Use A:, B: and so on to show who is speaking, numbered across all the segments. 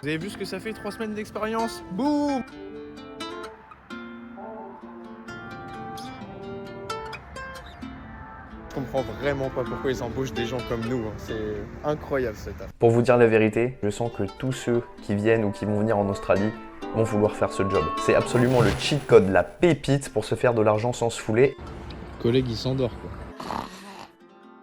A: Vous avez vu ce que ça fait 3 semaines d'expérience? Boum! Je comprends vraiment pas pourquoi ils embauchent des gens comme nous, hein. C'est incroyable cette taf.
B: Pour vous dire la vérité, je sens que tous ceux qui viennent ou qui vont venir en Australie vont vouloir faire ce job. C'est absolument le cheat code, la pépite pour se faire de l'argent sans se fouler.
A: Le collègue il s'endort quoi.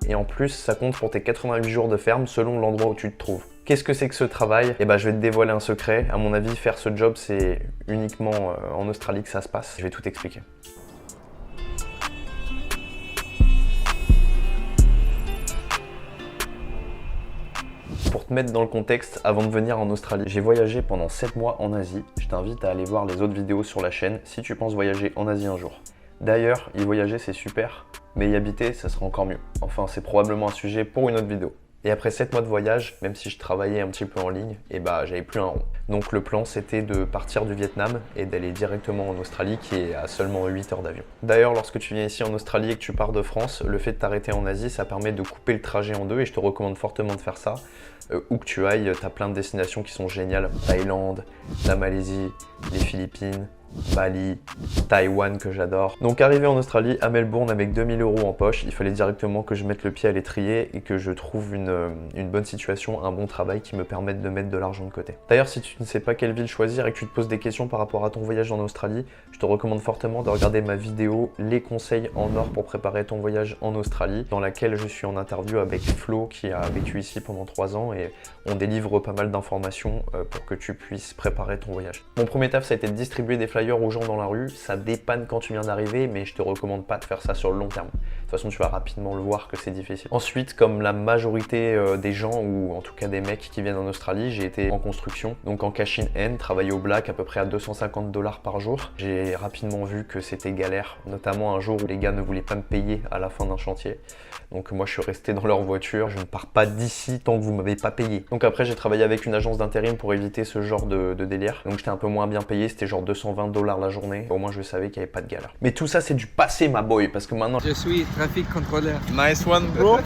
B: Et en plus, ça compte pour tes 88 jours de ferme selon l'endroit où tu te trouves. Qu'est-ce que c'est que ce travail? Eh ben, je vais te dévoiler un secret. À mon avis, faire ce job, c'est uniquement en Australie que ça se passe. Je vais tout expliquer. Pour te mettre dans le contexte, avant de venir en Australie, j'ai voyagé pendant 7 mois en Asie. Je t'invite à aller voir les autres vidéos sur la chaîne si tu penses voyager en Asie un jour. D'ailleurs, y voyager c'est super, mais y habiter ça sera encore mieux. Enfin, c'est probablement un sujet pour une autre vidéo. Et après 7 mois de voyage, même si je travaillais un petit peu en ligne, et bah j'avais plus un rond. Donc le plan c'était de partir du Vietnam et d'aller directement en Australie qui est à seulement 8 heures d'avion. D'ailleurs, lorsque tu viens ici en Australie et que tu pars de France, le fait de t'arrêter en Asie, ça permet de couper le trajet en deux et je te recommande fortement de faire ça. Où que tu ailles, tu as plein de destinations qui sont géniales. Thaïlande, la Malaisie, les Philippines, Bali, Taïwan que j'adore. Donc arrivé en Australie, à Melbourne avec 2000 € en poche, il fallait directement que je mette le pied à l'étrier et que je trouve une bonne situation, un bon travail qui me permette de mettre de l'argent de côté. D'ailleurs, si tu ne sais pas quelle ville choisir et que tu te poses des questions par rapport à ton voyage en Australie, je te recommande fortement de regarder ma vidéo Les conseils en or pour préparer ton voyage en Australie, dans laquelle je suis en interview avec Flo qui a vécu ici pendant 3 ans et on délivre pas mal d'informations pour que tu puisses préparer ton voyage. Mon premier taf, ça a été de distribuer des flyers aux gens dans la rue. Ça dépanne quand tu viens d'arriver, mais je te recommande pas de faire ça sur le long terme. De toute façon, tu vas rapidement le voir que c'est difficile. Ensuite, comme la majorité des gens, ou en tout cas des mecs qui viennent en Australie, j'ai été en construction, donc en cash in hand, travailler au black à peu près à 250 $ par jour. J'ai rapidement vu que c'était galère, notamment un jour où les gars ne voulaient pas me payer à la fin d'un chantier. Donc moi je suis resté dans leur voiture, je ne pars pas d'ici tant que vous m'avez pas payé. Donc après j'ai travaillé avec une agence d'intérim pour éviter ce genre de délire. Donc j'étais un peu moins bien payé, c'était genre 220 $ la journée. Au moins je savais qu'il n'y avait pas de galère. Mais tout ça c'est du passé ma boy, parce que maintenant...
C: Je suis trafic contrôleur.
A: Nice one bro.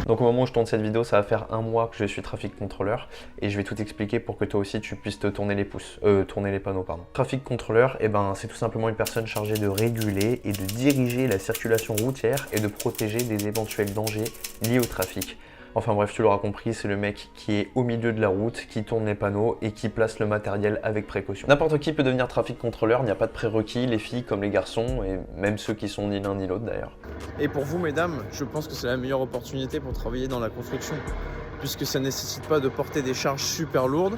B: Donc au moment où je tourne cette vidéo, ça va faire 1 mois que je suis traffic contrôleur et je vais tout expliquer pour que toi aussi tu puisses te tourner les pouces, tourner les panneaux pardon. Traffic contrôleur, eh ben, c'est tout simplement une personne chargée de réguler et de diriger la circulation routière et de protéger des éventuels dangers liés au trafic. Enfin bref, tu l'auras compris, c'est le mec qui est au milieu de la route, qui tourne les panneaux et qui place le matériel avec précaution. N'importe qui peut devenir traffic contrôleur, il n'y a pas de prérequis, les filles comme les garçons, et même ceux qui sont ni l'un ni l'autre d'ailleurs.
A: Et pour vous mesdames, je pense que c'est la meilleure opportunité pour travailler dans la construction, puisque ça ne nécessite pas de porter des charges super lourdes.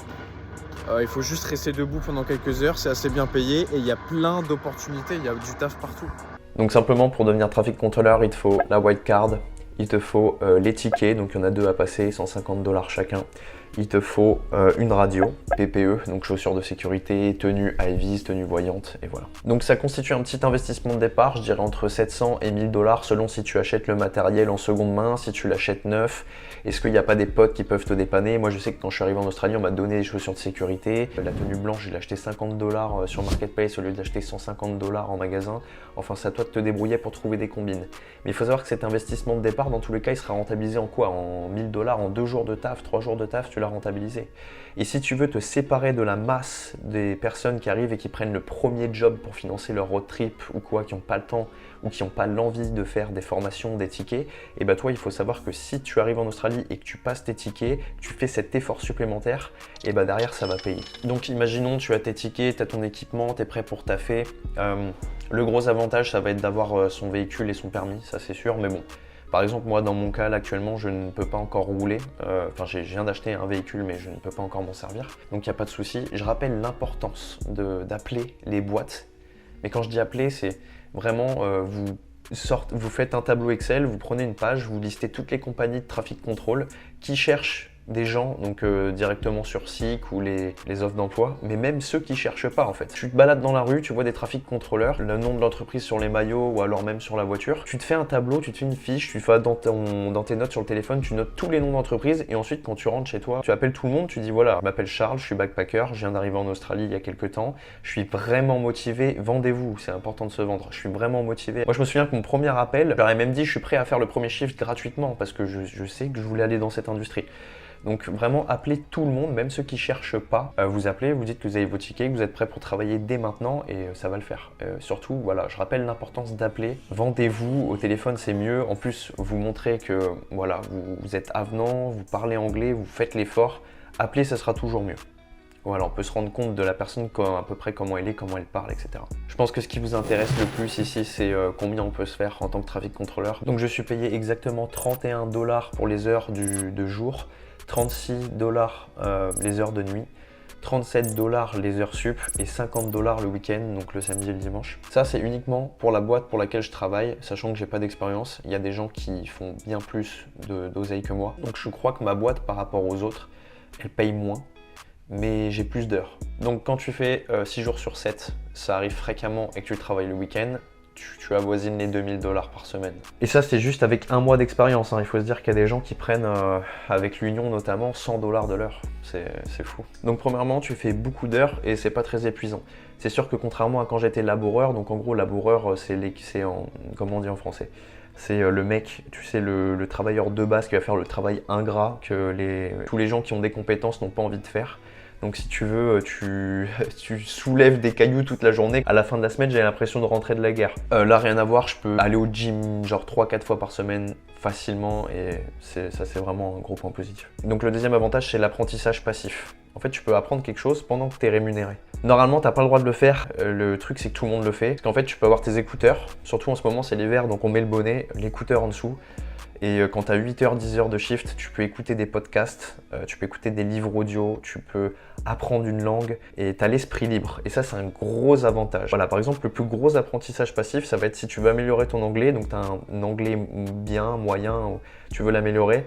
A: Il faut juste rester debout pendant quelques heures, c'est assez bien payé et il y a plein d'opportunités, il y a du taf partout.
B: Donc simplement pour devenir traffic contrôleur, il te faut la white card, il te faut les tickets, donc il y en a 2 à passer, 150 $ chacun. Il te faut une radio, PPE, donc chaussures de sécurité, tenue high vis, tenue voyante, et voilà. Donc ça constitue un petit investissement de départ, je dirais entre 700 et 1000 $ selon si tu achètes le matériel en seconde main, si tu l'achètes neuf. Est-ce qu'il n'y a pas des potes qui peuvent te dépanner? Moi je sais que quand je suis arrivé en Australie, on m'a donné des chaussures de sécurité. La tenue blanche, je l'ai acheté 50 $ sur Marketplace au lieu d'acheter 150 $ en magasin. Enfin c'est à toi de te débrouiller pour trouver des combines. Mais il faut savoir que cet investissement de départ, dans tous les cas, il sera rentabilisé en quoi? En 1000 $, en 2 jours de taf, 3 jours de taf, tu l'as rentabilisé. Et si tu veux te séparer de la masse des personnes qui arrivent et qui prennent le premier job pour financer leur road trip ou quoi, qui n'ont pas le temps ou qui n'ont pas l'envie de faire des formations, des tickets, et bah toi il faut savoir que si tu arrives en Australie et que tu passes tes tickets, tu fais cet effort supplémentaire, et bah derrière ça va payer. Donc imaginons tu as tes tickets, tu as ton équipement, tu es prêt pour taffer. Le gros avantage ça va être d'avoir son véhicule et son permis, ça c'est sûr, mais bon. Par exemple, moi, dans mon cas, là, actuellement, je ne peux pas encore rouler. Enfin, je viens d'acheter un véhicule, mais je ne peux pas encore m'en servir. Donc, il n'y a pas de souci. Je rappelle l'importance d'appeler les boîtes. Mais quand je dis appeler, c'est vraiment, vous faites un tableau Excel, vous prenez une page, vous listez toutes les compagnies de traffic control qui cherchent des gens, donc directement sur SIC ou les offres d'emploi, mais même ceux qui cherchent pas en fait. Tu te balades dans la rue, tu vois des traffic contrôleurs, le nom de l'entreprise sur les maillots ou alors même sur la voiture, tu te fais un tableau, tu te fais une fiche, tu fais dans tes notes sur le téléphone, tu notes tous les noms d'entreprises et ensuite quand tu rentres chez toi, tu appelles tout le monde, tu dis voilà, je m'appelle Charles, je suis backpacker, je viens d'arriver en Australie il y a quelques temps, je suis vraiment motivé, vendez-vous, c'est important de se vendre, je suis vraiment motivé. Moi je me souviens que mon premier appel, je leur ai même dit je suis prêt à faire le premier shift gratuitement parce que je sais que je voulais aller dans cette industrie. Donc vraiment appelez tout le monde, même ceux qui cherchent pas. Vous appelez, vous dites que vous avez vos tickets, que vous êtes prêt pour travailler dès maintenant et ça va le faire. Surtout, voilà, je rappelle l'importance d'appeler. Vendez-vous au téléphone, c'est mieux. En plus, vous montrez que voilà, vous êtes avenant, vous parlez anglais, vous faites l'effort. Appelez, ça sera toujours mieux. Voilà, on peut se rendre compte de la personne à peu près comment elle est, comment elle parle, etc. Je pense que ce qui vous intéresse le plus ici, c'est combien on peut se faire en tant que traffic controller. Donc je suis payé exactement 31 $ pour les heures de jour, 36 $ les heures de nuit, 37 $ les heures sup et 50 $ le week-end, donc le samedi et le dimanche. Ça, c'est uniquement pour la boîte pour laquelle je travaille, sachant que j'ai pas d'expérience. Il y a des gens qui font bien plus d'oseille que moi. Donc je crois que ma boîte, par rapport aux autres, elle paye moins, mais j'ai plus d'heures. Donc quand tu fais 6 jours sur 7, ça arrive fréquemment et que tu travailles le week-end, tu avoisines les 2000 $ par semaine. Et ça, c'est juste avec 1 mois d'expérience. Il faut se dire qu'il y a des gens qui prennent, avec l'Union notamment, 100 $ de l'heure. C'est fou. Donc premièrement, tu fais beaucoup d'heures et c'est pas très épuisant. C'est sûr que contrairement à quand j'étais laboureur, donc en gros, laboureur, comment on dit en français ? C'est le mec, tu sais, le travailleur de base qui va faire le travail ingrat que tous les gens qui ont des compétences n'ont pas envie de faire. Donc si tu veux, tu soulèves des cailloux toute la journée. À la fin de la semaine, j'ai l'impression de rentrer de la guerre. Là, rien à voir, je peux aller au gym genre 3-4 fois par semaine facilement et ça, c'est vraiment un gros point positif. Donc le deuxième avantage, c'est l'apprentissage passif. En fait, tu peux apprendre quelque chose pendant que tu es rémunéré. Normalement, tu n'as pas le droit de le faire. Le truc, c'est que tout le monde le fait. Parce qu'en fait, tu peux avoir tes écouteurs. Surtout en ce moment, c'est l'hiver, donc on met le bonnet, l'écouteur en dessous. Et quand tu as 8 heures, 10 heures de shift, tu peux écouter des podcasts, tu peux écouter des livres audio, tu peux apprendre une langue et tu as l'esprit libre. Et ça, c'est un gros avantage. Voilà, par exemple, le plus gros apprentissage passif, ça va être si tu veux améliorer ton anglais, donc tu as un anglais bien, moyen, tu veux l'améliorer.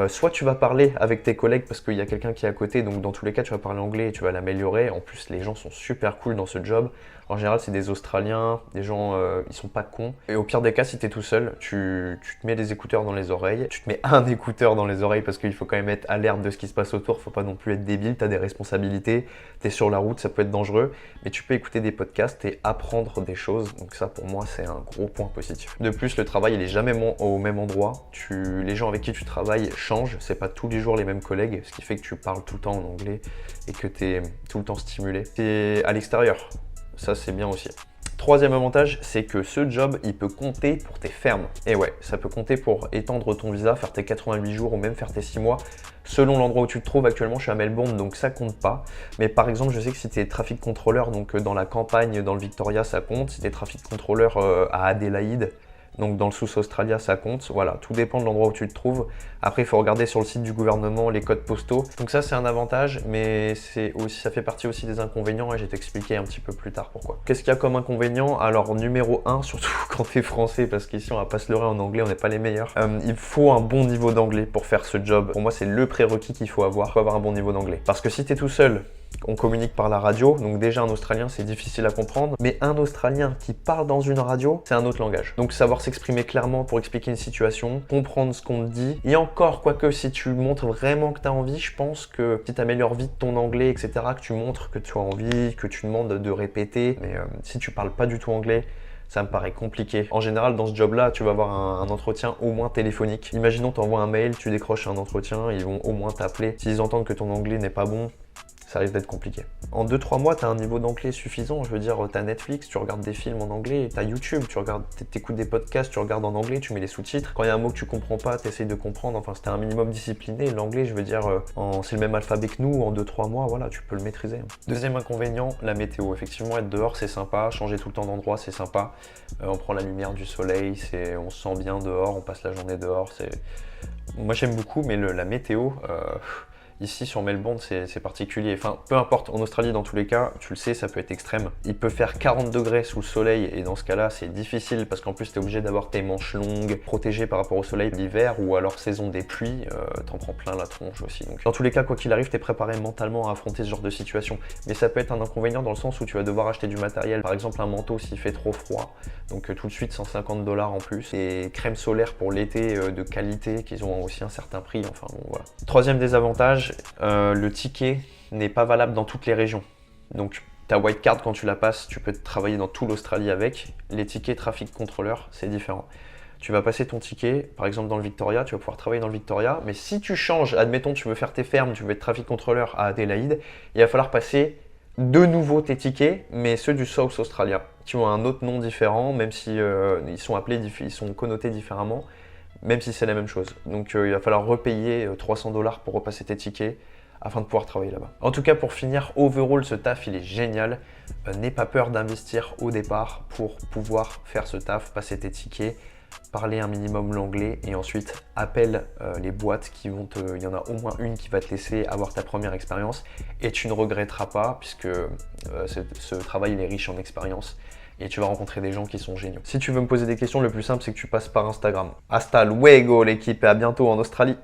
B: Soit tu vas parler avec tes collègues parce qu'il y a quelqu'un qui est à côté, donc dans tous les cas, tu vas parler anglais et tu vas l'améliorer. En plus, les gens sont super cool dans ce job. En général, c'est des Australiens, des gens, ils sont pas cons. Et au pire des cas, si tu es tout seul, tu te mets des écouteurs dans les oreilles. Tu te mets un écouteur dans les oreilles parce qu'il faut quand même être alerte de ce qui se passe autour. Faut pas non plus être débile, tu as des responsabilités, tu es sur la route, ça peut être dangereux. Mais tu peux écouter des podcasts et apprendre des choses. Donc ça, pour moi, c'est un gros point positif. De plus, le travail, il est jamais au même endroit. Les gens avec qui tu travailles changent. C'est pas tous les jours les mêmes collègues, ce qui fait que tu parles tout le temps en anglais et que tu es tout le temps stimulé. Tu es à l'extérieur. Ça, c'est bien aussi. Troisième avantage, c'est que ce job, il peut compter pour tes fermes. Et ouais, ça peut compter pour étendre ton visa, faire tes 88 jours ou même faire tes 6 mois, selon l'endroit où tu te trouves. Actuellement, je suis à Melbourne, donc ça compte pas. Mais par exemple, je sais que si tu es traffic controller, donc dans la campagne, dans le Victoria, ça compte. Si tu es traffic controller à Adélaïde, donc dans le South Australia, ça compte. Voilà, tout dépend de l'endroit où tu te trouves. Après, il faut regarder sur le site du gouvernement les codes postaux. Donc ça, c'est un avantage, mais ça fait partie aussi des inconvénients et je vais t'expliquer un petit peu plus tard pourquoi. Qu'est-ce qu'il y a comme inconvénient? Alors, numéro 1, surtout quand tu es français, parce qu'ici, on va pas se leurrer, en anglais, on n'est pas les meilleurs. Il faut un bon niveau d'anglais pour faire ce job. Pour moi, c'est le prérequis qu'il faut avoir. Il faut avoir un bon niveau d'anglais. Parce que si tu es tout seul, on communique par la radio, donc déjà un Australien c'est difficile à comprendre, mais un Australien qui parle dans une radio, c'est un autre langage. Donc savoir s'exprimer clairement pour expliquer une situation, comprendre ce qu'on te dit, et encore, quoique si tu montres vraiment que tu as envie, je pense que si tu améliores vite ton anglais, etc., que tu montres que tu as envie, que tu demandes de répéter, mais si tu parles pas du tout anglais, ça me paraît compliqué. En général, dans ce job-là, tu vas avoir un entretien au moins téléphonique. Imaginons, tu envoies un mail, tu décroches un entretien, ils vont au moins t'appeler. S'ils entendent que ton anglais n'est pas bon, ça risque d'être compliqué. En 2-3 mois, tu as un niveau d'anglais suffisant. Je veux dire, tu as Netflix, tu regardes des films en anglais, tu as YouTube, tu écoutes des podcasts, tu regardes en anglais, tu mets les sous-titres. Quand il y a un mot que tu comprends pas, tu essayes de comprendre. Enfin, c'était un minimum discipliné. L'anglais, je veux dire, c'est le même alphabet que nous. En 2-3 mois, voilà, tu peux le maîtriser. Deuxième inconvénient, la météo. Effectivement, être dehors, c'est sympa. Changer tout le temps d'endroit, c'est sympa. On prend la lumière du soleil, on se sent bien dehors, on passe la journée dehors. Moi, j'aime beaucoup, mais la météo... Ici sur Melbourne, c'est particulier. Enfin, peu importe, en Australie, dans tous les cas, tu le sais, ça peut être extrême. Il peut faire 40 degrés sous le soleil et dans ce cas-là, c'est difficile parce qu'en plus, tu es obligé d'avoir tes manches longues, protégées par rapport au soleil l'hiver ou alors saison des pluies, t'en prends plein la tronche aussi. Donc, dans tous les cas, quoi qu'il arrive, tu es préparé mentalement à affronter ce genre de situation. Mais ça peut être un inconvénient dans le sens où tu vas devoir acheter du matériel. Par exemple, un manteau s'il fait trop froid. Donc tout de suite, 150 $ en plus. Et crème solaire pour l'été de qualité, qu'ils ont aussi un certain prix. Enfin, bon, voilà. Troisième désavantage, le ticket n'est pas valable dans toutes les régions. Donc ta white card, quand tu la passes, tu peux travailler dans toute l'Australie avec. Les tickets traffic controller, c'est différent. tu vas passer ton ticket, par exemple dans le Victoria, tu vas pouvoir travailler dans le Victoria, mais si tu changes, admettons tu veux faire tes fermes, tu veux être traffic controller à Adélaïde, il va falloir passer de nouveau tes tickets, mais ceux du South Australia, qui ont un autre nom différent, même si ils sont connotés différemment, même si c'est la même chose. Donc il va falloir repayer 300 $ pour repasser tes tickets afin de pouvoir travailler là-bas. En tout cas, pour finir, overall, ce taf, il est génial. N'aie pas peur d'investir au départ pour pouvoir faire ce taf, passer tes tickets, parler un minimum l'anglais et ensuite appelle les boîtes qui vont il y en a au moins une qui va te laisser avoir ta première expérience et tu ne regretteras pas puisque ce travail il est riche en expérience et tu vas rencontrer des gens qui sont géniaux. Si tu veux me poser des questions, le plus simple c'est que tu passes par Instagram. Hasta luego l'équipe et à bientôt en Australie.